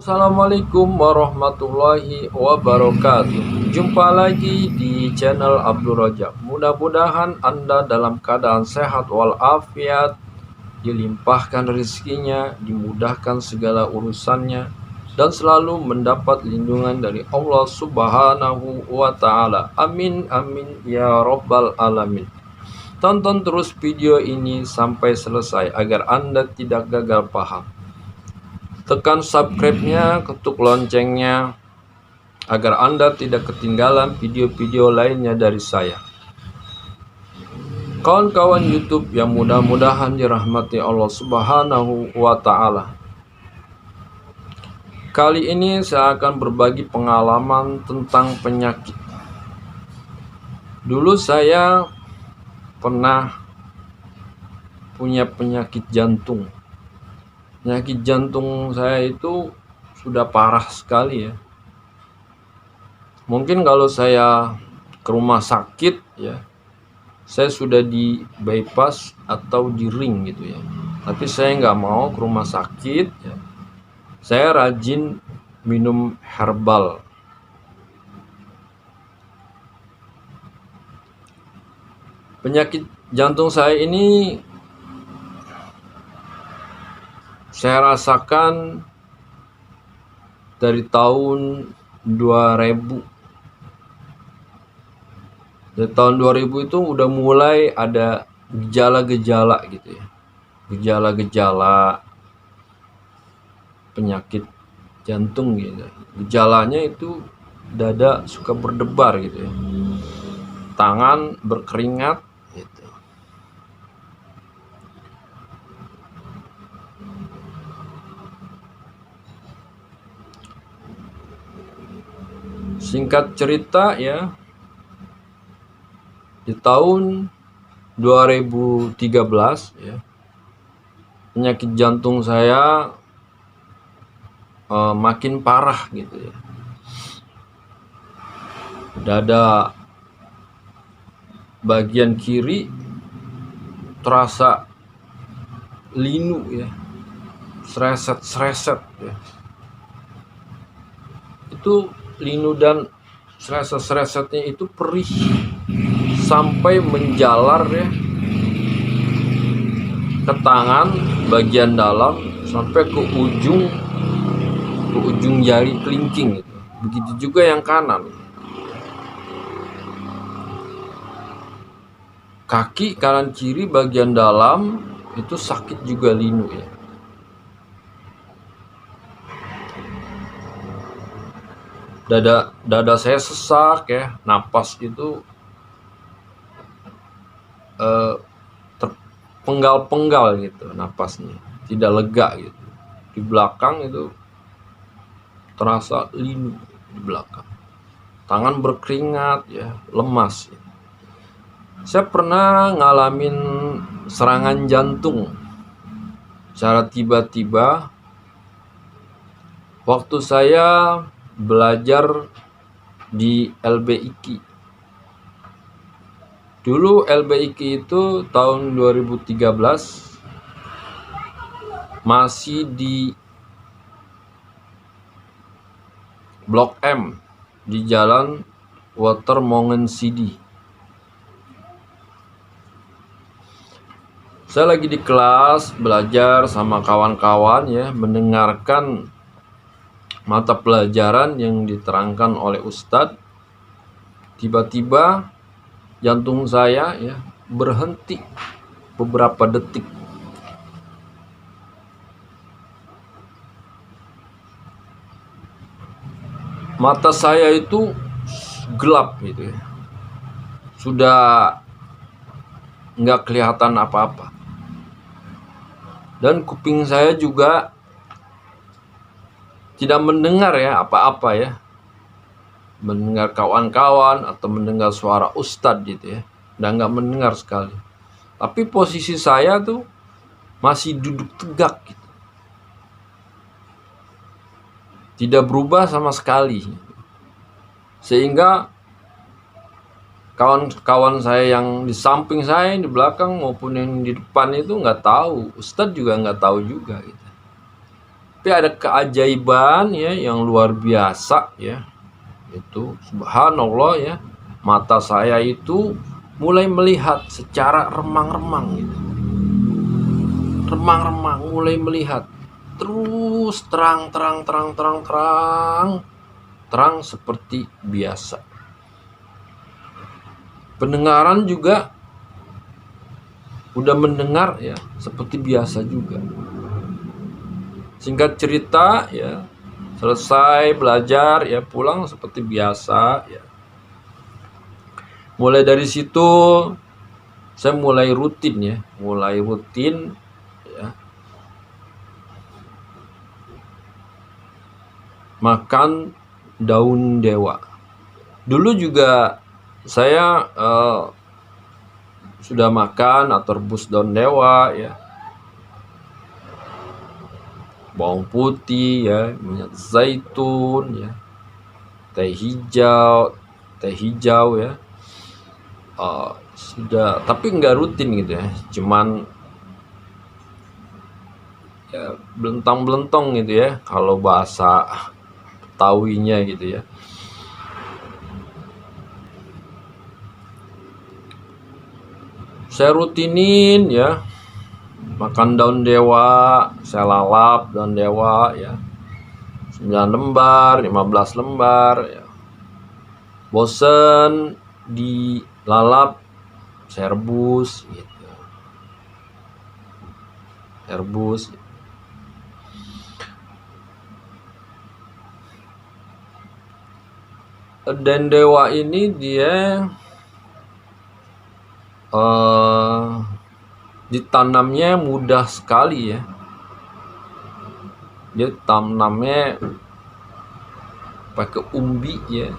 Assalamualaikum warahmatullahi wabarakatuh. Jumpa lagi di channel Abdul Rajab. Mudah-mudahan Anda dalam keadaan sehat walafiat, dilimpahkan rezekinya, dimudahkan segala urusannya, dan selalu mendapat lindungan dari Allah Subhanahu wa Ta'ala. Amin, amin, ya Rabbal Alamin. Tonton terus video ini sampai selesai agar Anda tidak gagal paham. Tekan subscribe-nya, ketuk loncengnya, agar Anda tidak ketinggalan video-video lainnya dari saya. Kawan-kawan YouTube yang mudah-mudahan dirahmati Allah Subhanahu wa Ta'ala. Kali ini saya akan berbagi pengalaman tentang penyakit. Dulu saya pernah punya penyakit jantung. Penyakit jantung saya itu sudah parah sekali ya. Mungkin kalau saya ke rumah sakit ya, saya sudah di bypass atau di ring gitu ya. Tapi saya nggak mau ke rumah sakit ya. Saya rajin minum herbal. Penyakit jantung saya ini saya rasakan dari tahun 2000. Dari tahun 2000 itu udah mulai ada gejala-gejala gitu ya. Gejala-gejala penyakit jantung gitu. Gejalanya itu dada suka berdebar gitu ya. Tangan berkeringat gitu. Singkat cerita ya, di tahun 2013 ya, penyakit jantung saya makin parah gitu ya. Dada bagian kiri terasa linu ya, sreset ya. Itu linu dan sreset-sresetnya itu perih sampai menjalar ya ke tangan bagian dalam sampai ke ujung jari kelingking gitu. Begitu juga yang kanan. Kaki kanan kiri bagian dalam itu sakit juga linu ya. Dada saya sesak ya, napas itu terpenggal-penggal gitu napasnya, tidak lega gitu. Di belakang itu terasa linu di belakang. Tangan berkeringat ya, lemas. Saya pernah ngalamin serangan jantung secara tiba-tiba waktu saya belajar di LBIK. Dulu LBIK itu tahun 2013 masih di Blok M di Jalan Watermongen City. Saya lagi di kelas belajar sama kawan-kawan ya, mendengarkan mata pelajaran yang diterangkan oleh Ustadz. Tiba-tiba jantung saya ya berhenti beberapa detik. Mata saya itu gelap gitu ya. Sudah nggak kelihatan apa-apa. Dan kuping saya juga tidak mendengar ya apa-apa ya. Mendengar kawan-kawan atau mendengar suara ustadz gitu ya. Dan nggak mendengar sekali. Tapi posisi saya tuh masih duduk tegak gitu. Tidak berubah sama sekali. Sehingga kawan-kawan saya yang di samping saya, di belakang maupun yang di depan itu nggak tahu. Ustadz juga nggak tahu juga gitu. Tapi ada keajaiban ya yang luar biasa ya. Itu subhanallah ya. Mata saya itu mulai melihat secara remang-remang gitu. Remang-remang mulai melihat. Terus terang seperti biasa. Pendengaran juga udah mendengar ya seperti biasa juga. Singkat cerita ya, selesai belajar ya pulang seperti biasa ya. Mulai dari situ saya mulai rutin ya, makan daun dewa. Dulu juga saya sudah makan atau rebus daun dewa ya, bawang putih ya, minyak zaitun ya, teh hijau ya, sudah, tapi nggak rutin gitu ya, cuman ya belentang-belentong gitu ya kalau bahasa Betawinya gitu ya. Saya rutinin ya, makan daun dewa, saya lalap daun dewa ya, 9 lembar, 15 lembar ya. Bosen dilalap, saya rebus gitu. Saya rebus. Dan dewa ini dia ditanamnya mudah sekali ya. Dia tanamnya pakai umbi ya.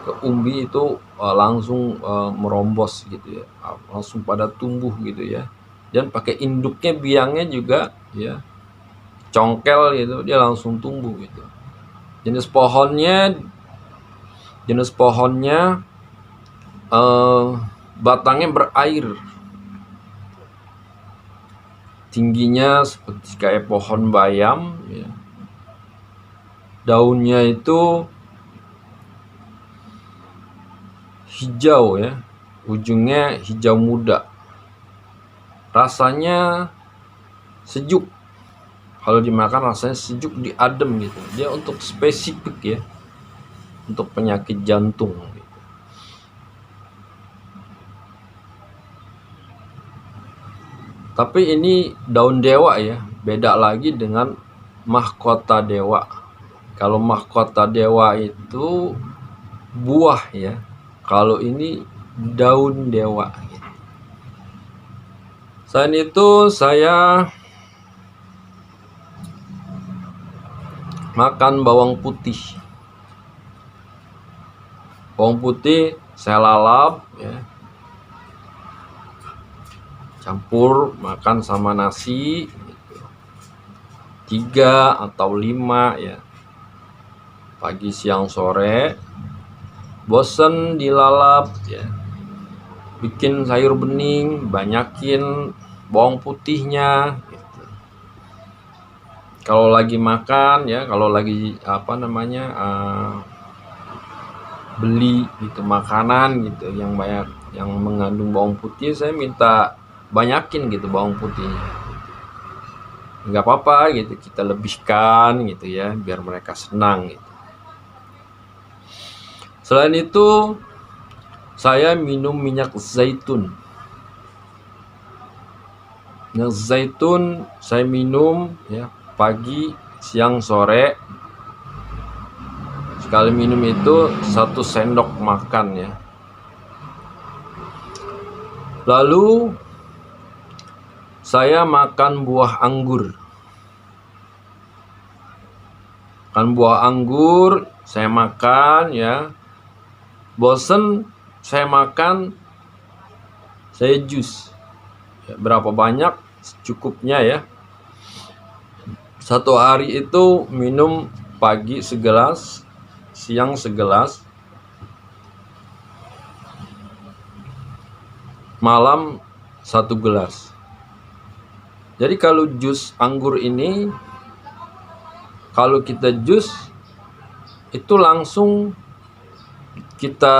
Ke umbi itu langsung merombos gitu ya, langsung pada tumbuh gitu ya. Dan pakai induknya, biangnya juga ya, congkel gitu, dia langsung tumbuh gitu. Jenis pohonnya batangnya berair, tingginya seperti kayak pohon bayam ya. Daunnya itu hijau ya, ujungnya hijau muda, rasanya sejuk. Kalau dimakan rasanya sejuk, diadem gitu. Dia untuk spesifik ya, untuk penyakit jantung gitu. Tapi ini daun dewa ya, beda lagi dengan mahkota dewa. Kalau mahkota dewa itu buah ya, kalau ini daun dewa gitu. Selain itu saya makan bawang putih. Bawang putih saya lalap ya, campur makan sama nasi gitu. 3 atau 5 ya, pagi siang sore. Bosen dilalap ya, bikin sayur bening, banyakin bawang putihnya gitu. Kalau lagi makan ya, kalau lagi beli gitu makanan gitu yang banyak, yang mengandung bawang putih, saya minta banyakin gitu bawang putihnya. Nggak apa-apa gitu, kita lebihkan gitu ya, biar mereka senang gitu. Selain itu saya minum minyak zaitun. Minyak zaitun saya minum ya, pagi, siang, sore. Sekali minum itu 1 sendok makan ya. Lalu saya makan buah anggur. Saya makan ya. Bosen saya makan, saya jus. Ya, berapa banyak secukupnya ya. 1 hari itu minum pagi segelas, siang segelas, malam 1 gelas. Jadi kalau jus anggur ini, kalau kita jus itu langsung kita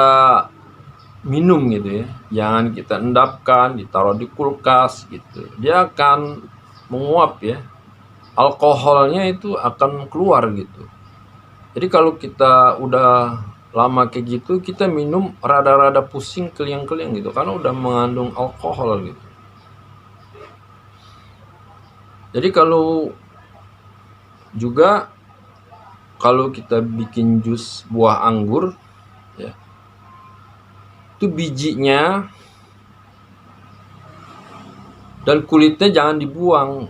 minum gitu ya, jangan kita endapkan, ditaruh di kulkas gitu, dia akan menguap ya, alkoholnya itu akan keluar gitu. Jadi kalau kita udah lama kayak gitu, kita minum rada-rada pusing, keliang-keliang gitu, karena udah mengandung alkohol gitu. Jadi kalau juga kalau kita bikin jus buah anggur ya, itu bijinya dan kulitnya jangan dibuang.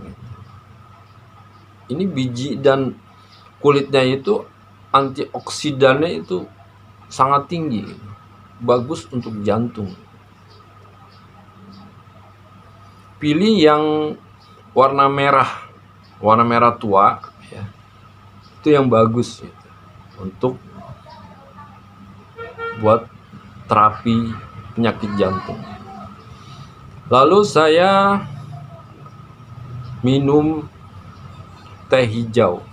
Ini biji dan kulitnya itu antioksidannya itu sangat tinggi, bagus untuk jantung. Pilih yang warna merah tua ya, itu yang bagus gitu, untuk buat terapi penyakit jantung. Lalu saya minum teh hijau.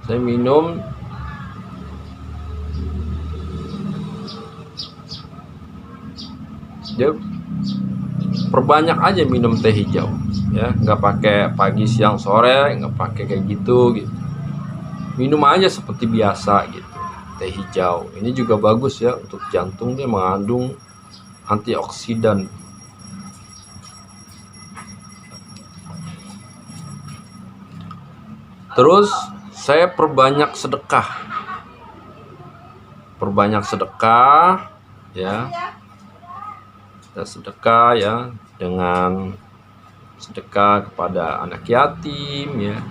Saya minum dia perbanyak aja minum teh hijau ya, nggak pakai pagi siang sore, nggak pakai kayak gitu. Minum aja seperti biasa gitu. Teh hijau ini juga bagus ya untuk jantung, dia mengandung antioksidan. Terus saya perbanyak sedekah ya. Kita sedekah ya, dengan sedekah kepada anak yatim ya,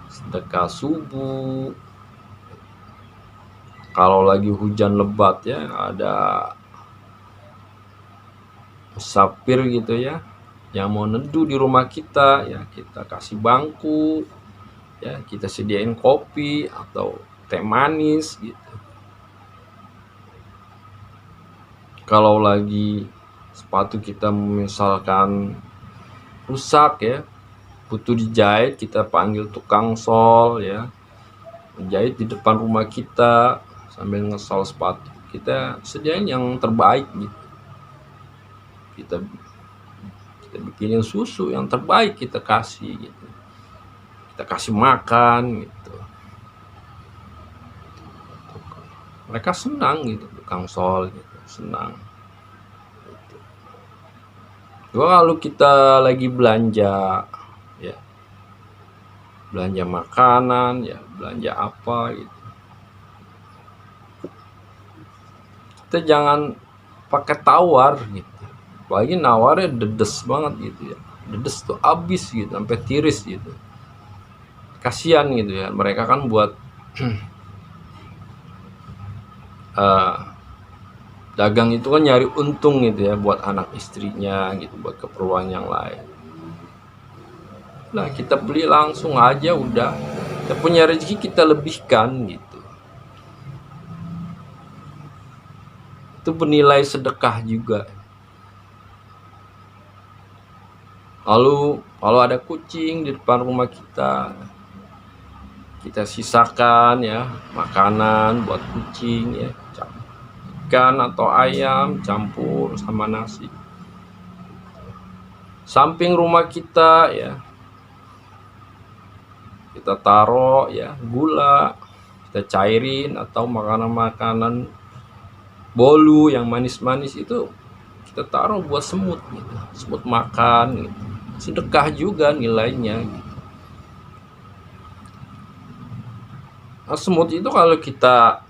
sedekah subuh. Kalau lagi hujan lebat ya, ada musafir gitu ya yang mau neduh di rumah kita ya, kita kasih bangku ya, kita sediain kopi atau teh manis gitu. Kalau lagi sepatu kita misalkan rusak ya, butuh dijahit, kita panggil tukang sol ya, menjahit di depan rumah kita sambil ngesol sepatu. Kita sediain yang terbaik gitu. Kita bikinin susu yang terbaik, kita kasih gitu. Kita kasih makan gitu. Mereka senang gitu, tukang sol gitu, senang. Juga kalau kita lagi belanja ya, belanja makanan ya, belanja apa gitu, kita jangan pakai tawar gitu, apalagi nawarnya dedes banget gitu ya, dedes tuh habis gitu sampai tiris gitu. Kasihan gitu ya, mereka kan buat dagang itu kan nyari untung gitu ya, buat anak istrinya gitu, buat keperluan yang lain. Nah kita beli langsung aja udah, kita punya rezeki kita lebihkan gitu. Itu bernilai sedekah juga. Lalu kalau ada kucing di depan rumah kita sisakan ya makanan buat kucing ya, ikan atau ayam campur sama nasi. Samping rumah kita ya, kita taruh ya gula, kita cairin, atau makanan-makanan bolu yang manis-manis itu kita taruh buat semut gitu, semut makan gitu. Sedekah juga nilainya gitu. Nah, semut itu kalau kita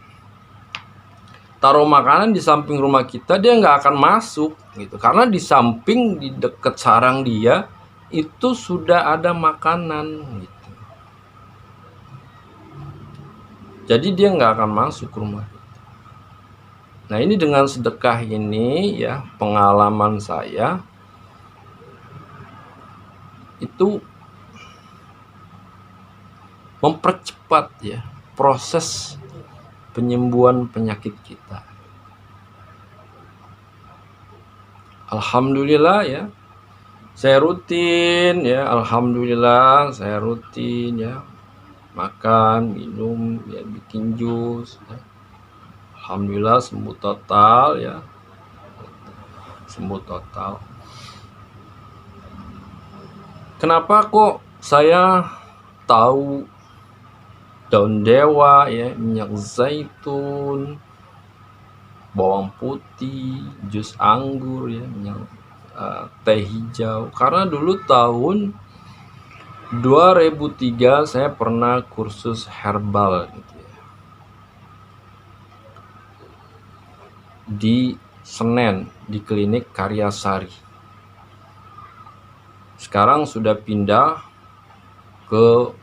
taruh makanan di samping rumah kita, dia nggak akan masuk gitu, karena di samping, di dekat sarang dia itu sudah ada makanan gitu. Jadi dia nggak akan masuk ke rumah kita. Nah ini dengan sedekah ini ya, pengalaman saya itu mempercepat ya proses penyembuhan penyakit kita. Alhamdulillah ya, Saya rutin ya, alhamdulillah saya rutin ya, makan, minum, ya bikin jus ya. Alhamdulillah sembuh total ya, sembuh total. Kenapa kok saya tahu daun dewa ya, minyak zaitun, bawang putih, jus anggur ya, minyak teh hijau? Karena dulu tahun 2003 saya pernah kursus herbal gitu ya, di Senen di klinik Karyasari. Sekarang sudah pindah ke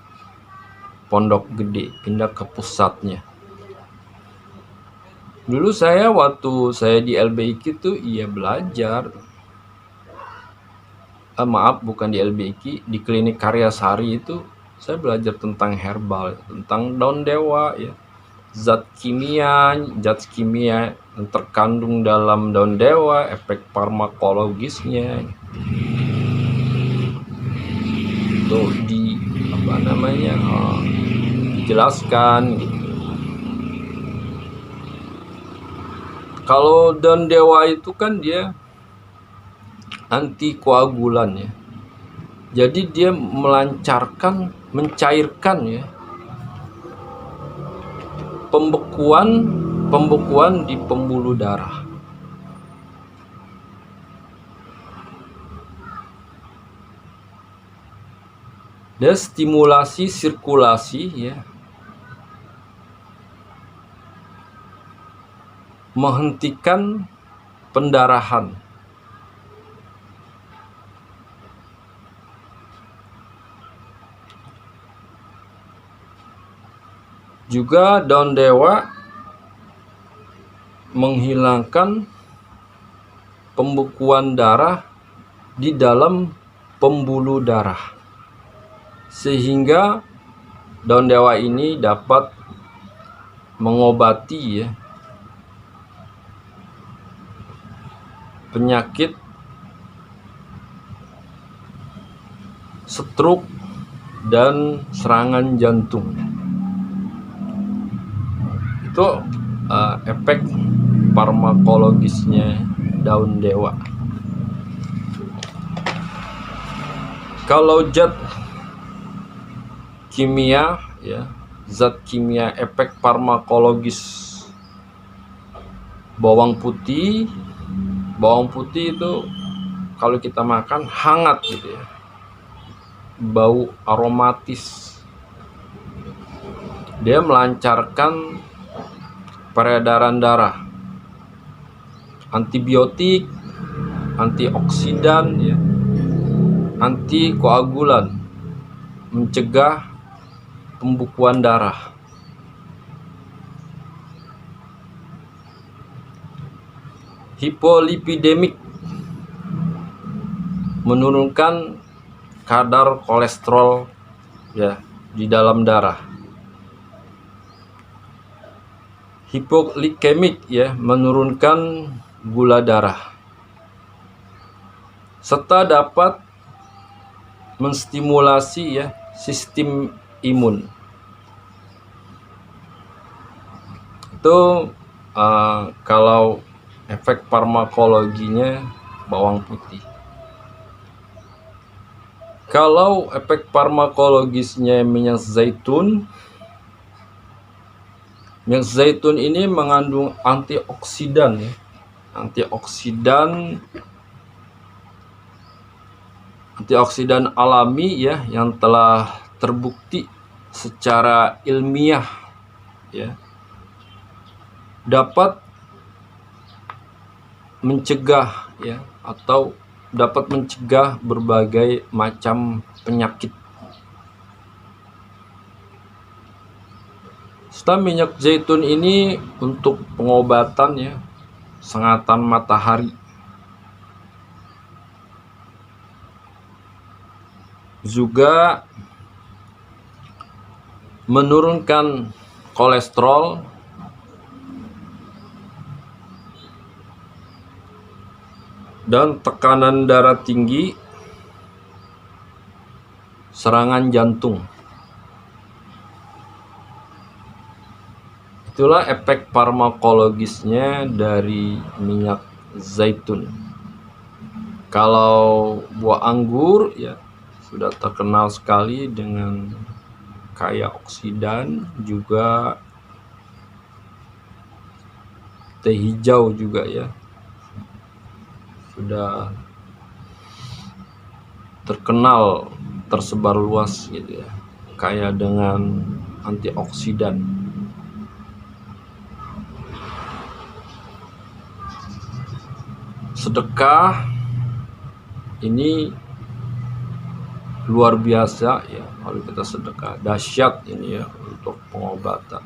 Pondok Gede, pindah ke pusatnya. Dulu waktu saya di LBIQ tuh iya belajar, maaf bukan di LBIQ, di klinik Karyasari itu saya belajar tentang herbal, tentang daun dewa ya, zat kimia yang terkandung dalam daun dewa, efek farmakologisnya itu dijelaskan gitu. Kalau daun dewa itu kan dia antikoagulan ya, jadi dia mencairkan ya, pembekuan di pembuluh darah. Dia stimulasi sirkulasi ya, menghentikan pendarahan. Juga daun dewa menghilangkan pembekuan darah di dalam pembuluh darah, sehingga daun dewa ini dapat mengobati ya, penyakit stroke dan serangan jantung. Itu efek farmakologisnya daun dewa. Kalau zat kimia ya, zat kimia efek farmakologis bawang putih itu kalau kita makan hangat gitu ya, bau aromatis, dia melancarkan peredaran darah, antibiotik, antioksidan ya, antikoagulan, mencegah pembekuan darah. Hipolipidemik, menurunkan kadar kolesterol ya di dalam darah. Hipoglikemik ya, menurunkan gula darah, serta dapat menstimulasi ya sistem imun. Itu kalau efek farmakologinya bawang putih. Kalau efek farmakologisnya minyak zaitun ini mengandung antioksidan ya, antioksidan alami ya, yang telah terbukti secara ilmiah ya, dapat mencegah ya, atau dapat mencegah berbagai macam penyakit. Serta minyak zaitun ini untuk pengobatan ya, sengatan matahari, juga menurunkan kolesterol dan tekanan darah tinggi, serangan jantung. Itulah efek farmakologisnya dari minyak zaitun. Kalau buah anggur ya sudah terkenal sekali dengan kaya oksidan, juga teh hijau juga ya sudah terkenal tersebar luas gitu ya, kaya dengan antioksidan. Sedekah ini luar biasa ya, kalau kita sedekah dahsyat ini ya untuk pengobatan.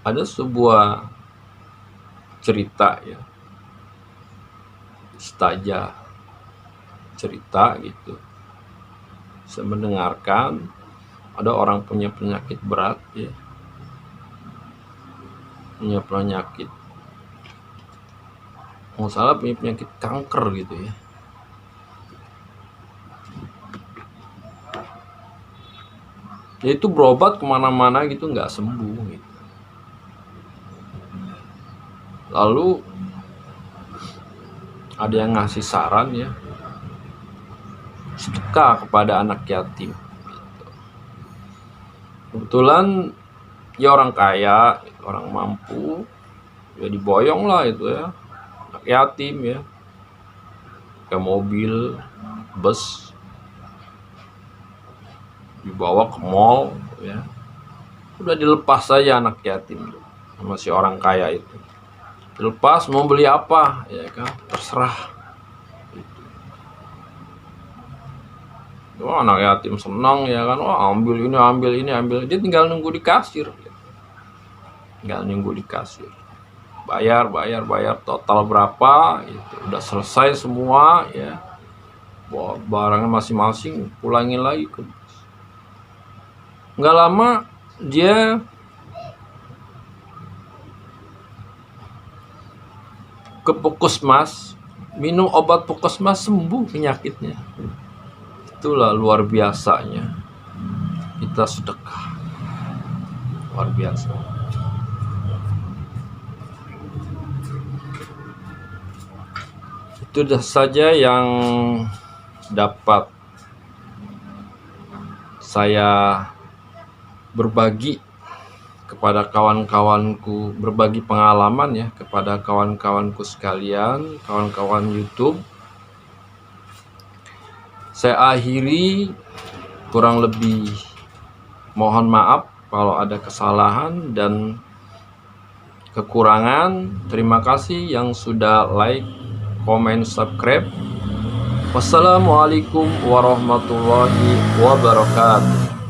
Ada sebuah cerita ya, saja cerita gitu, saya mendengarkan ada orang punya penyakit berat ya, punya penyakit, nggak salah punya penyakit kanker gitu ya. Dia itu berobat kemana-mana gitu nggak sembuh gitu. Lalu ada yang ngasih saran ya, sedekah kepada anak yatim gitu. Kebetulan ya orang kaya, orang mampu, ya diboyong lah itu ya, anak yatim ya, ke mobil, bus, dibawa ke mall ya, udah dilepas saja anak yatim sama si orang kaya itu. Dilepas, mau beli apa ya kan, terserah. Oh, anak yatim senang ya kan, oh ambil ini ambil ini ambil, dia tinggal nunggu di kasir ya. Tinggal nunggu di kasir, bayar total berapa itu, udah selesai semua ya, bawa barangnya masing-masing, pulangin lagi ke bus. Nggak lama dia ke puskesmas, minum obat puskesmas, sembuh penyakitnya. Itulah luar biasanya kita sedekah, luar biasa. Itu saja yang dapat saya berbagi kepada kawan-kawanku, berbagi pengalaman ya kepada kawan-kawanku sekalian, kawan-kawan YouTube. Saya akhiri, kurang lebih mohon maaf kalau ada kesalahan dan kekurangan. Terima kasih yang sudah like, komen, subscribe. Wassalamualaikum warahmatullahi wabarakatuh.